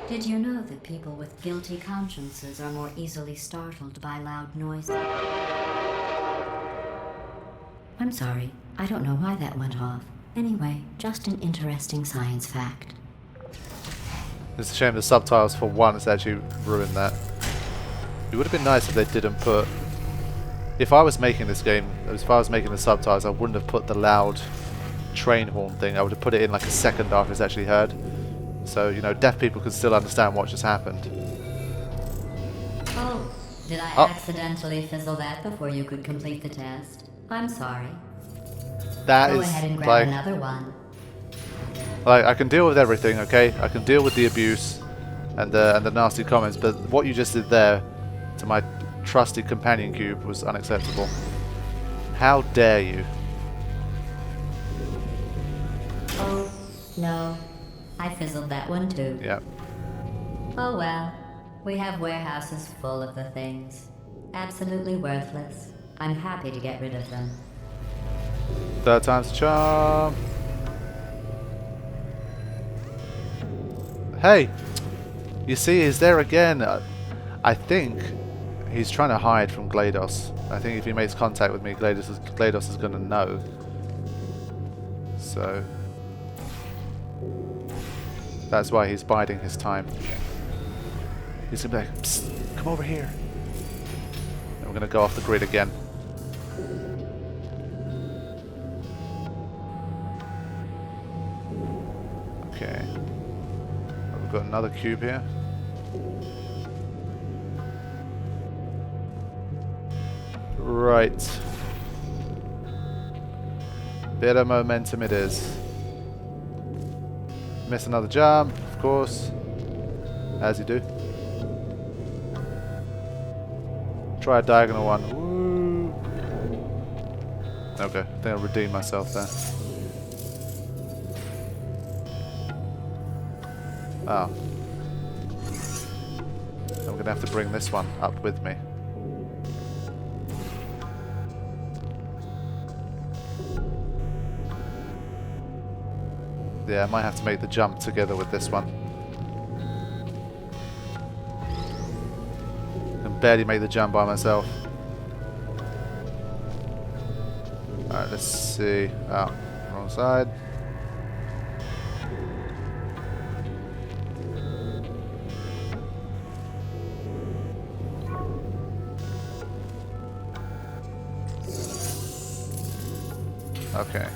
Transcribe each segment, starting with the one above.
Did you know that people with guilty consciences are more easily startled by loud noises? I'm sorry, I don't know why that went off. Anyway, just an interesting science fact. It's a shame the subtitles for once actually ruined that. It would have been nice if they didn't put... If I was making this game, if I was making the subtitles, I wouldn't have put the loud train horn thing. I would have put it in like a second after it's actually heard. So, you know, deaf people could still understand what just happened. Oh, did I accidentally fizzle that before you could complete the test? I'm sorry. That Go is ahead and grab like... another one. Like, I can deal with everything, okay? I can deal with the abuse and the nasty comments, but what you just did there to my trusty companion cube was unacceptable. How dare you? Oh, no. I fizzled that one too. Yep. Oh well. We have warehouses full of the things. Absolutely worthless. I'm happy to get rid of them. Third time's the charm. Hey! You see, he's there again. I think he's trying to hide from GLaDOS. I think if he makes contact with me, GLaDOS is going to know. So... that's why he's biding his time. He's going to be like, psst, come over here. And we're going to go off the grid again. Okay. We've got another cube here. Right. Bit of momentum it is. Miss another jump, of course. As you do. Try a diagonal one. Woo. Okay, I think I redeemed myself there. Oh. I'm going to have to bring this one up with me. Yeah, I might have to make the jump together with this one. I can barely make the jump by myself. Alright, let's see. Oh, wrong side. Okay.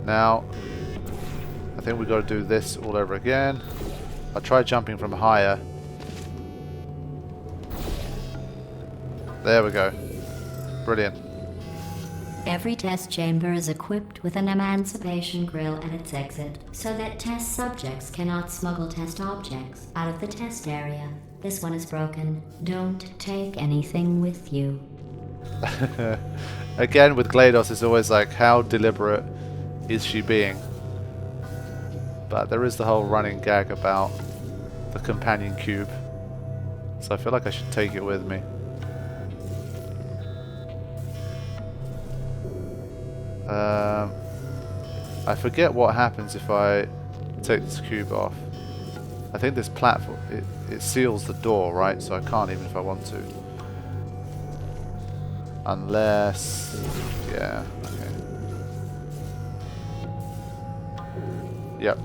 Now, I think we've got to do this all over again. I'll try jumping from higher. There we go. Brilliant. Every test chamber is equipped with an Emancipation grill at its exit, so that test subjects cannot smuggle test objects out of the test area. This one is broken. Don't take anything with you. Again, with GLaDOS, it's always like, how deliberate is she being? But there is the whole running gag about the companion cube. So I feel like I should take it with me. I forget what happens if I take this cube off. I think this platform, it seals the door, right? So I can't even if I want to. Unless... yeah, okay. Yep.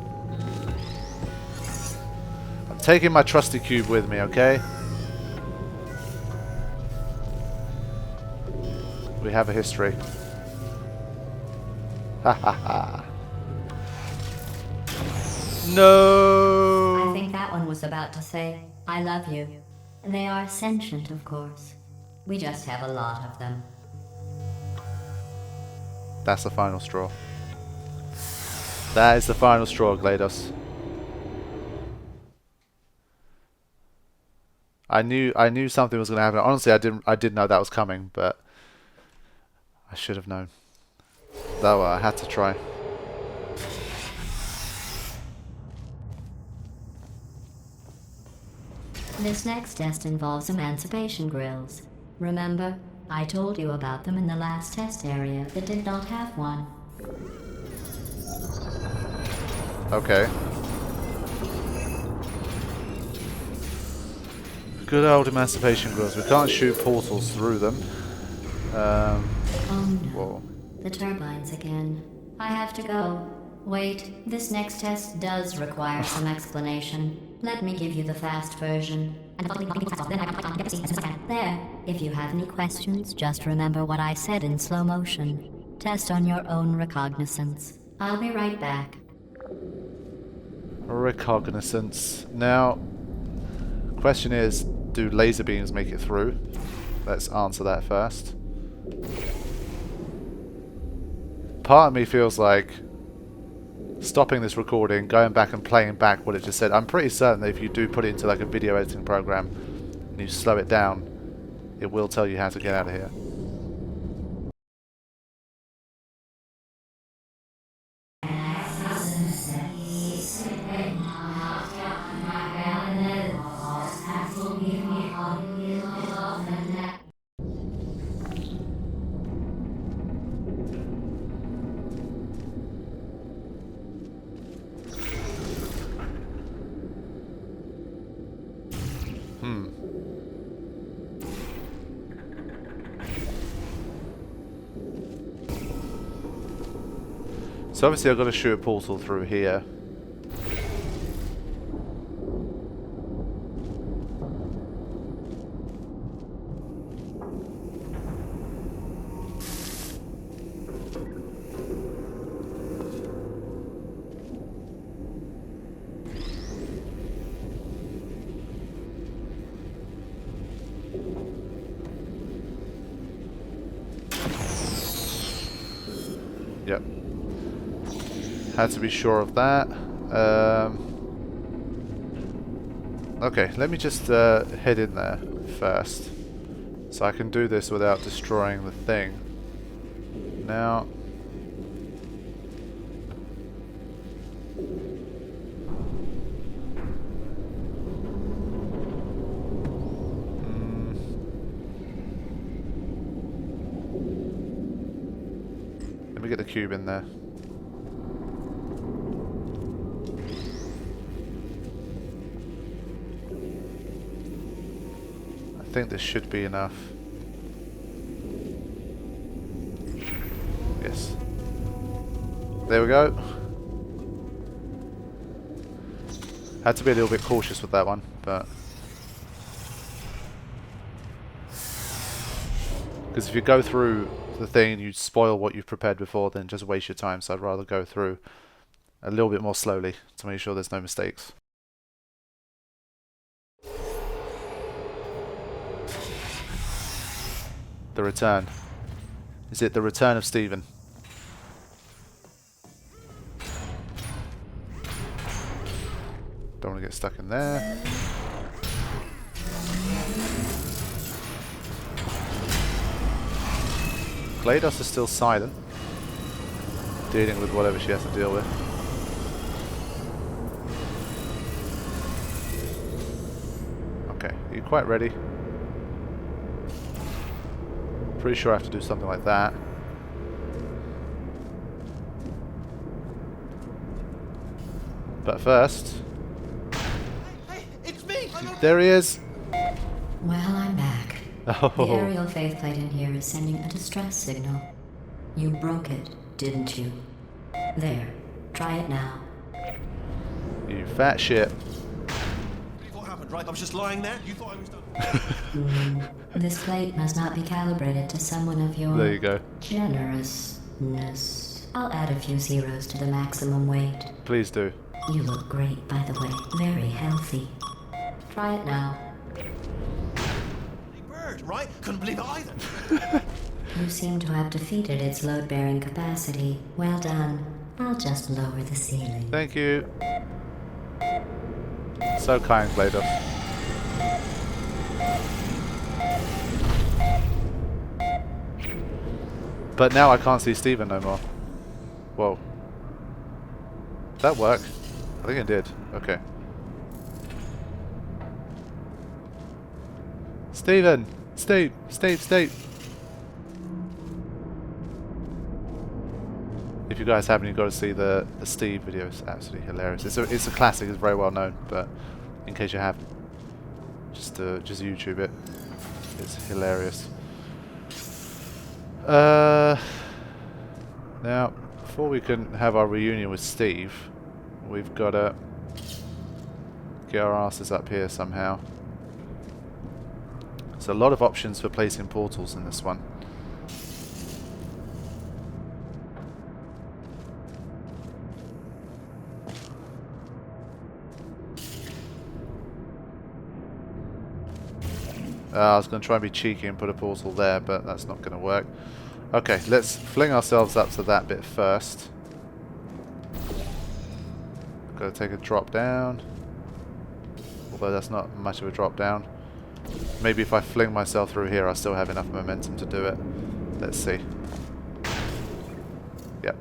I'm taking my trusty cube with me, okay? We have a history. Ha ha ha. No! I think that one was about to say, I love you. They are sentient, of course. We just have a lot of them. That's the final straw. That is the final straw, GLaDOS. I knew something was going to happen. Honestly, I didn't know that was coming, but I should have known. Though I had to try. This next test involves Emancipation grills. Remember, I told you about them in the last test area that did not have one. Okay. Good old Emancipation grills. We can't shoot portals through them. Oh no. Whoa. The turbines again. I have to go. Wait, this next test does require some explanation. Let me give you the fast version. There. If you have any questions, just remember what I said in slow motion. Test on your own recognizance. I'll be right back. Recognizance. Now, question is, do laser beams make it through? Let's answer that first. Part of me feels like stopping this recording, going back and playing back what it just said. I'm pretty certain that if you do put it into like a video editing program and you slow it down, it will tell you how to get out of here. So obviously I've got to shoot a portal through here. Yep. Had to be sure of that. Okay, let me just head in there first. So I can do this without destroying the thing. Now... Let me get the cube in there. I think this should be enough. Yes. There we go. Had to be a little bit cautious with that one, but... Because if you go through the thing and you spoil what you've prepared before, then just waste your time, so I'd rather go through a little bit more slowly to make sure there's no mistakes. The return. Is it the return of Stephen? Don't want to get stuck in there. GLaDOS is still silent, dealing with whatever she has to deal with. Okay, are you quite ready? Pretty sure I have to do something like that. But first... Hey, it's me! There he is! Well, I'm back. Oh. The aerial faceplate in here is sending a distress signal. You broke it, didn't you? There. Try it now. You fat shit. What happened, right? I was just lying there. You thought I was done. This plate must not be calibrated to someone of your... There you go. generousness. I'll add a few zeros to the maximum weight. Please do. You look great, by the way. Very healthy. Try it now. Bird, right? Couldn't believe it either. You seem to have defeated its load-bearing capacity. Well done. I'll just lower the ceiling. Thank you. So kind, GLaDOS. But now I can't see Stephen no more. Whoa. Did that work? I think it did. Okay. Stephen! Steve! If you guys haven't, you've got to see the Steve video. It's absolutely hilarious. It's a classic. It's very well known, but in case you haven't, Just YouTube it. It's hilarious. Now, before we can have our reunion with Steve, we've got to get our asses up here somehow. There's a lot of options for placing portals in this one. I was going to try and be cheeky and put a portal there, but that's not going to work. Okay, let's fling ourselves up to that bit first. Got to take a drop down. Although that's not much of a drop down. Maybe if I fling myself through here, I still have enough momentum to do it. Let's see. Yep.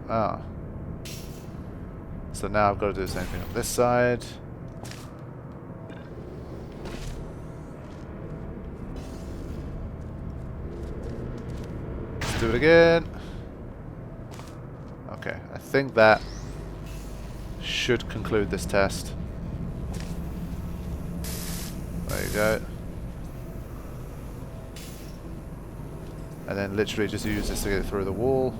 Ah. So now I've got to do the same thing on this side. Let's do it again. Okay, I think that should conclude this test. There you go. And then literally just use this to get through the wall.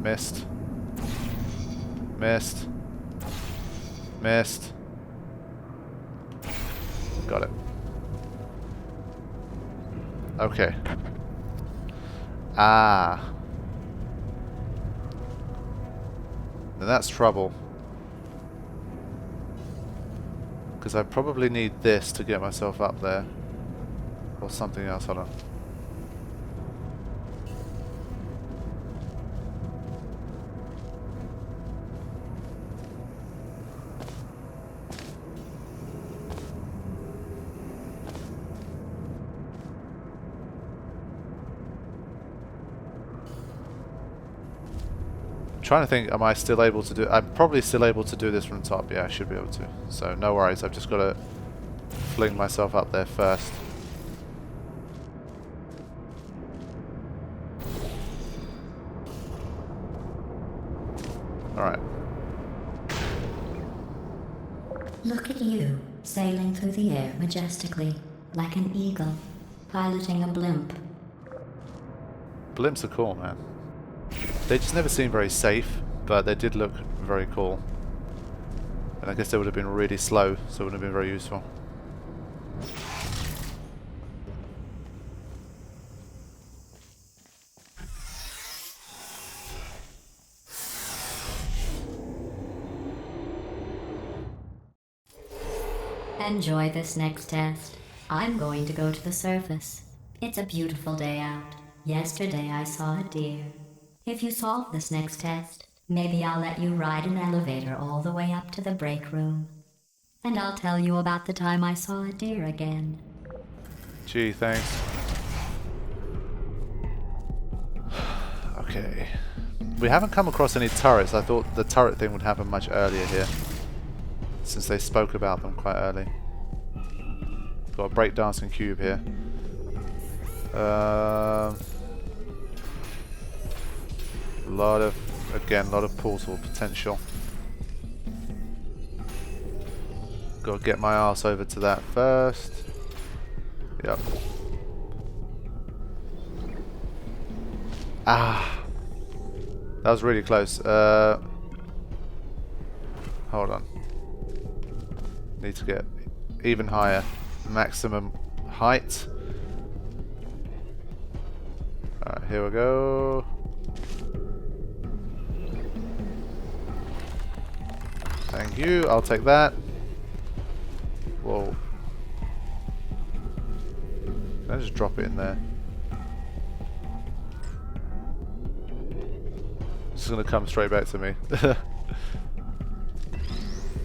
Missed. Missed. Missed. Got it. Okay. Ah. Then that's trouble. Because I probably need this to get myself up there. Or something else. Hold on. Trying to think, am I still able to do... I'm probably still able to do this from the top. Yeah, I should be able to. So no worries, I've just got to fling myself up there first. Alright. Look at you, sailing through the air majestically, like an eagle, piloting a blimp. Blimps are cool, man. They just never seem very safe, but they did look very cool. And I guess they would have been really slow, so it wouldn't have been very useful. Enjoy this next test. I'm going to go to the surface. It's a beautiful day out. Yesterday I saw a deer. If you solve this next test, maybe I'll let you ride an elevator all the way up to the break room. And I'll tell you about the time I saw a deer again. Gee, thanks. Okay. We haven't come across any turrets. I thought the turret thing would happen much earlier here, since they spoke about them quite early. Got a breakdancing cube here. Lot of portal potential. Got to get my ass over to that first. Yep. Ah, that was really close. Hold on. Need to get even higher. Maximum height. Alright, here we go. Thank you, I'll take that. Whoa. Can I just drop it in there? It's just gonna come straight back to me.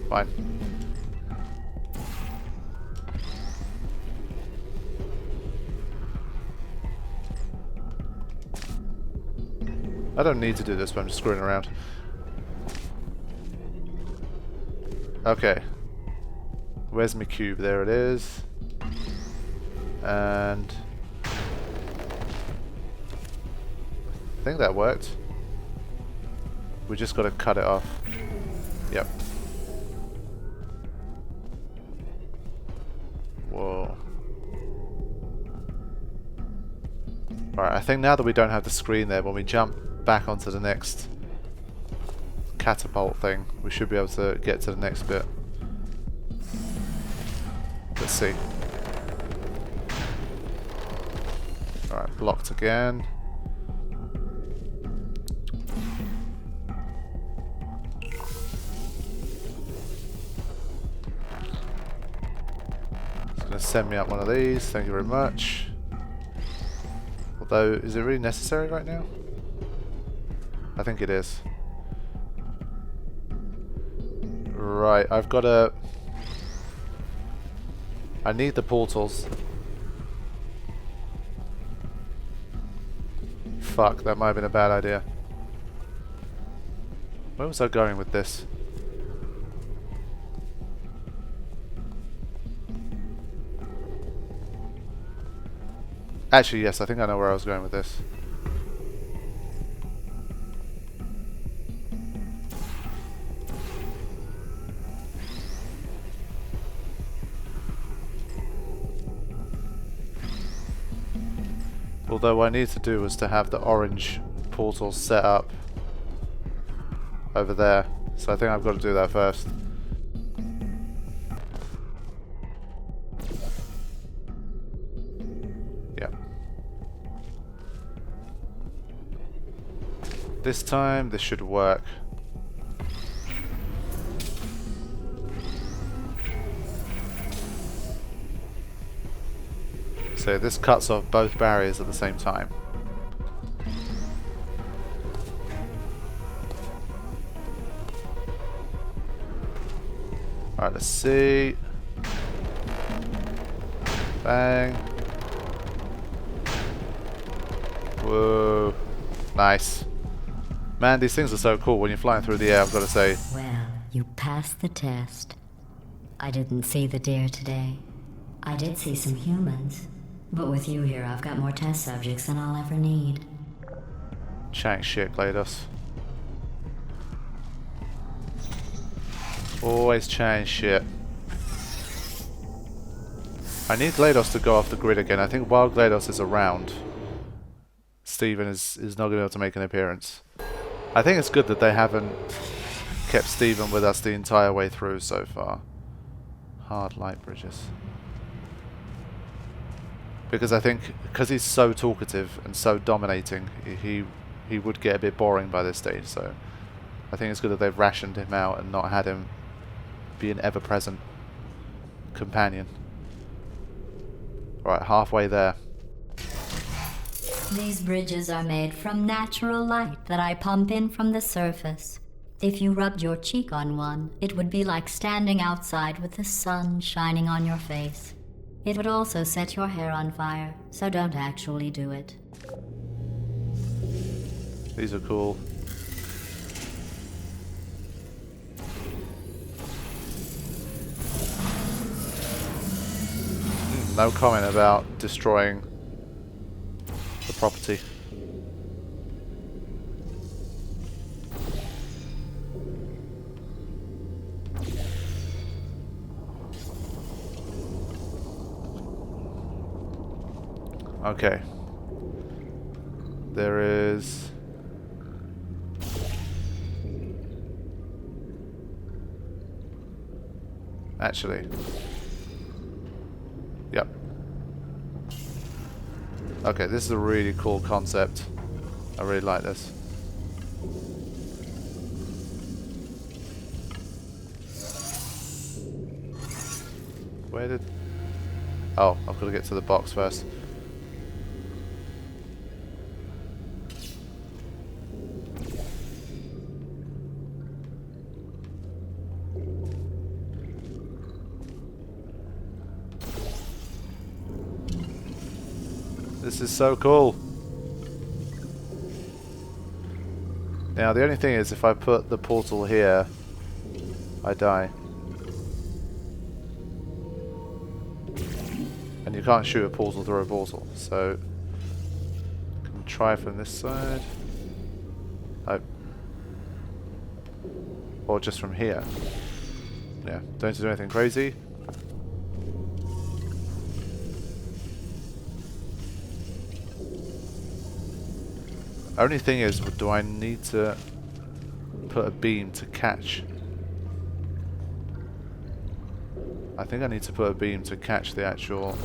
Fine. I don't need to do this, but I'm just screwing around. Okay. Where's my cube? There it is. And think that worked. We just got to cut it off. Yep. Whoa. Alright, I think now that we don't have the screen there, when we jump back onto the next catapult thing, we should be able to get to the next bit. Let's see. Alright, blocked again. It's going to send me up one of these, thank you very much. Although, is it really necessary right now? I think it is. Right, I've got to... I need the portals. Fuck, that might have been a bad idea. Where was I going with this? Actually, yes, I think I know where I was going with this. Although what I need to do was to have the orange portal set up over there. So I think I've got to do that first. Yeah. This time this should work. So this cuts off both barriers at the same time. Alright, let's see. Bang. Whoa. Nice. Man, these things are so cool. When you're flying through the air, I've got to say. Well, you passed the test. I didn't see the deer today. I did see some humans. But with you here, I've got more test subjects than I'll ever need. Chatting shit, GLaDOS. Always chatting shit. I need GLaDOS to go off the grid again. I think while GLaDOS is around, Steven is not going to be able to make an appearance. I think it's good that they haven't kept Steven with us the entire way through so far. Hardlight bridges. Because I think, because he's so talkative and so dominating, he would get a bit boring by this stage, so I think it's good that they've rationed him out and not had him be an ever-present companion. Alright, halfway there. These bridges are made from natural light that I pump in from the surface. If you rubbed your cheek on one, it would be like standing outside with the sun shining on your face. It would also set your hair on fire, so don't actually do it. These are cool. No comment about destroying the property. Okay. There is... Actually. Yep. Okay, this is a really cool concept. I really like this. Where did... Oh, I've got to get to the box first. This is so cool. Now the only thing is, if I put the portal here, I die. And you can't shoot a portal through a portal, so I can try from this side. Oh. Or just from here. Yeah, don't do anything crazy. Only thing is, do I need to put a beam to catch? I think I need to put a beam to catch the actual...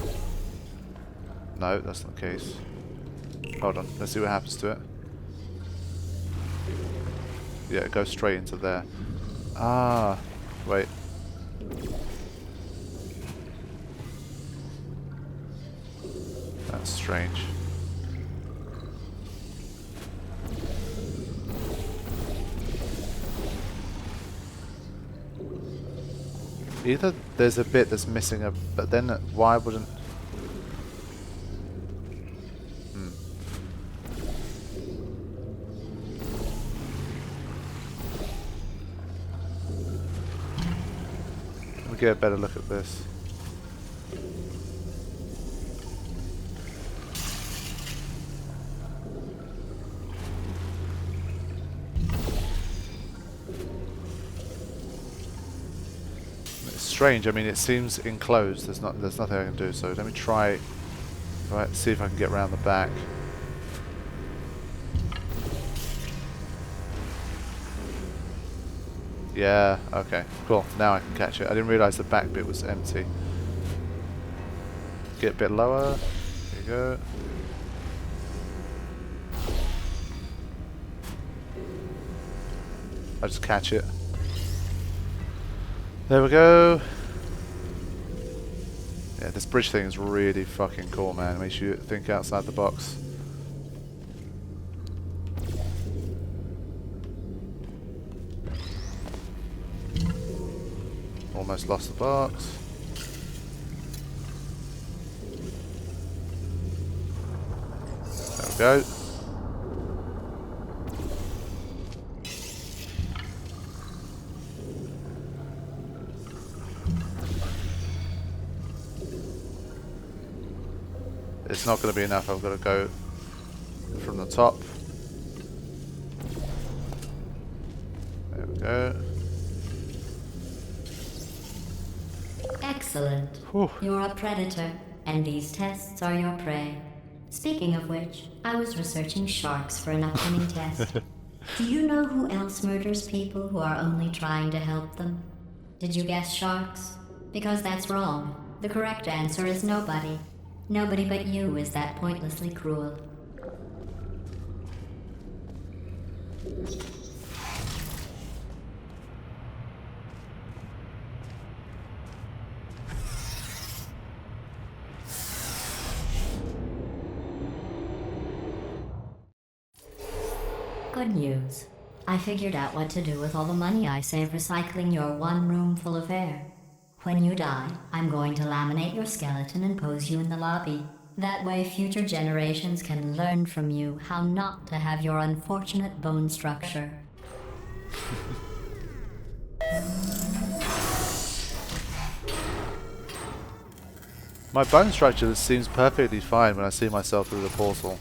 No, that's not the case. Hold on, let's see what happens to it. Yeah, it goes straight into there. Ah, wait. That's strange. Either there's a bit that's missing, but then why wouldn't... Let me get a better look at this. It's strange. I mean, it seems enclosed. There's nothing I can do. So let me try. Right, see if I can get around the back. Yeah, okay, cool. Now I can catch it. I didn't realise the back bit was empty. Get a bit lower. There you go. I just catch it. There we go. Yeah, this bridge thing is really fucking cool, man. It makes you think outside the box. Almost lost the box. There we go. It's not going to be enough. I've got to go from the top. There we go. Excellent. Whew. You're a predator, and these tests are your prey. Speaking of which, I was researching sharks for an upcoming test. Do you know who else murders people who are only trying to help them? Did you guess sharks? Because that's wrong. The correct answer is nobody. Nobody but you is that pointlessly cruel. Good news. I figured out what to do with all the money I save recycling your one room full of air. When you die, I'm going to laminate your skeleton and pose you in the lobby. That way future generations can learn from you how not to have your unfortunate bone structure. My bone structure seems perfectly fine when I see myself through the portal.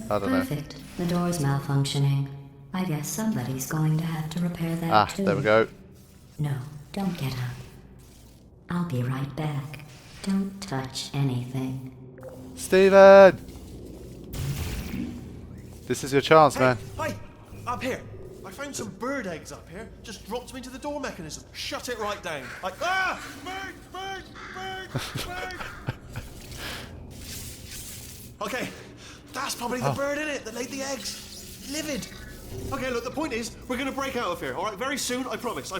I don't know. Perfect. The door's malfunctioning. I guess somebody's going to have to repair that too. There we go. No, don't get up. I'll be right back. Don't touch anything. Steven! This is your chance, man. Hey, up here. I found some bird eggs up here. Just dropped them into the door mechanism. Shut it right down. Like, bird. Okay, that's probably the bird in it that laid the eggs. Livid. Okay, look, the point is, we're gonna break out of here, all right? Very soon, I promise.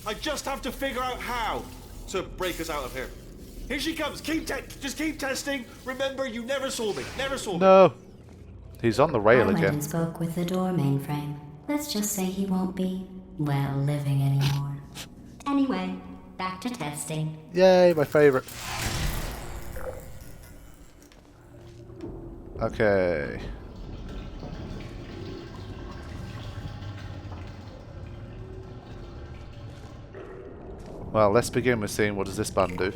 I just have to figure out how to break us out of here. Here she comes. Just keep testing. Remember, you never saw me. No. He's on the rail I went again. and spoke with the door mainframe. Let's just say he won't be, well, living anymore. Anyway, back to testing. Yay, my favorite. Okay. Well, let's begin with seeing what does this button do.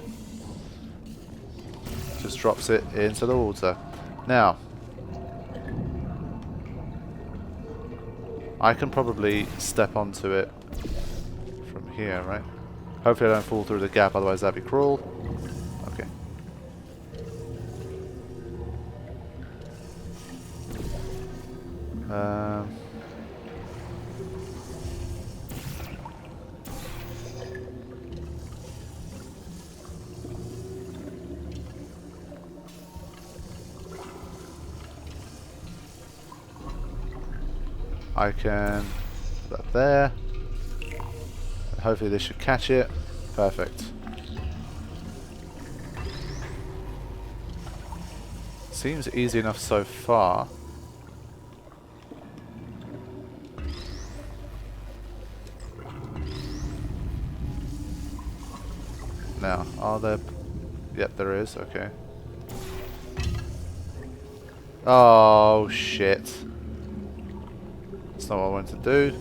Just drops it into the water. Now, I can probably step onto it from here, right? Hopefully I don't fall through the gap, otherwise that'd be cruel. Okay. I can put that there. Hopefully this should catch it. Perfect. Seems easy enough so far. Now, are there... Yep, there is. Okay. Oh, shit. That's not what I wanted to do.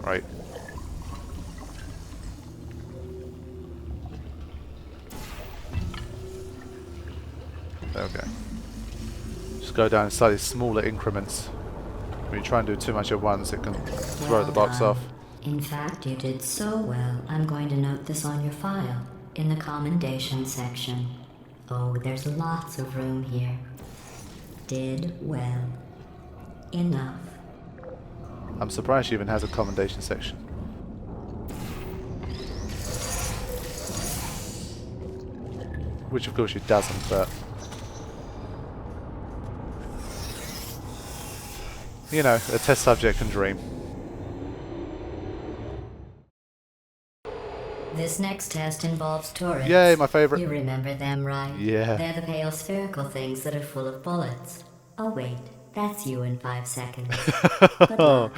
Right. Okay. Just go down in slightly smaller increments. When you try and do too much at once, it can throw the box off. In fact, you did so well, I'm going to note this on your file, in the commendation section. Oh, there's lots of room here. Did well. Enough. I'm surprised she even has a commendation section. Which of course she doesn't, but... You know, a test subject can dream. This next test involves turrets. Yay, my favourite. You remember them, right? Yeah. They're the pale spherical things that are full of bullets. Oh wait, that's you in 5 seconds. Oh,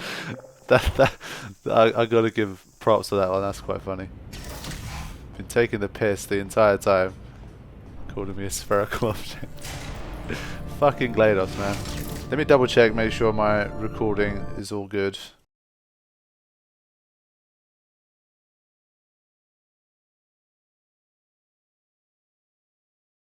I gotta give props to that one, that's quite funny. Been taking the piss the entire time. Calling me a spherical object. Fucking GLaDOS, man. Let me double check, make sure my recording is all good.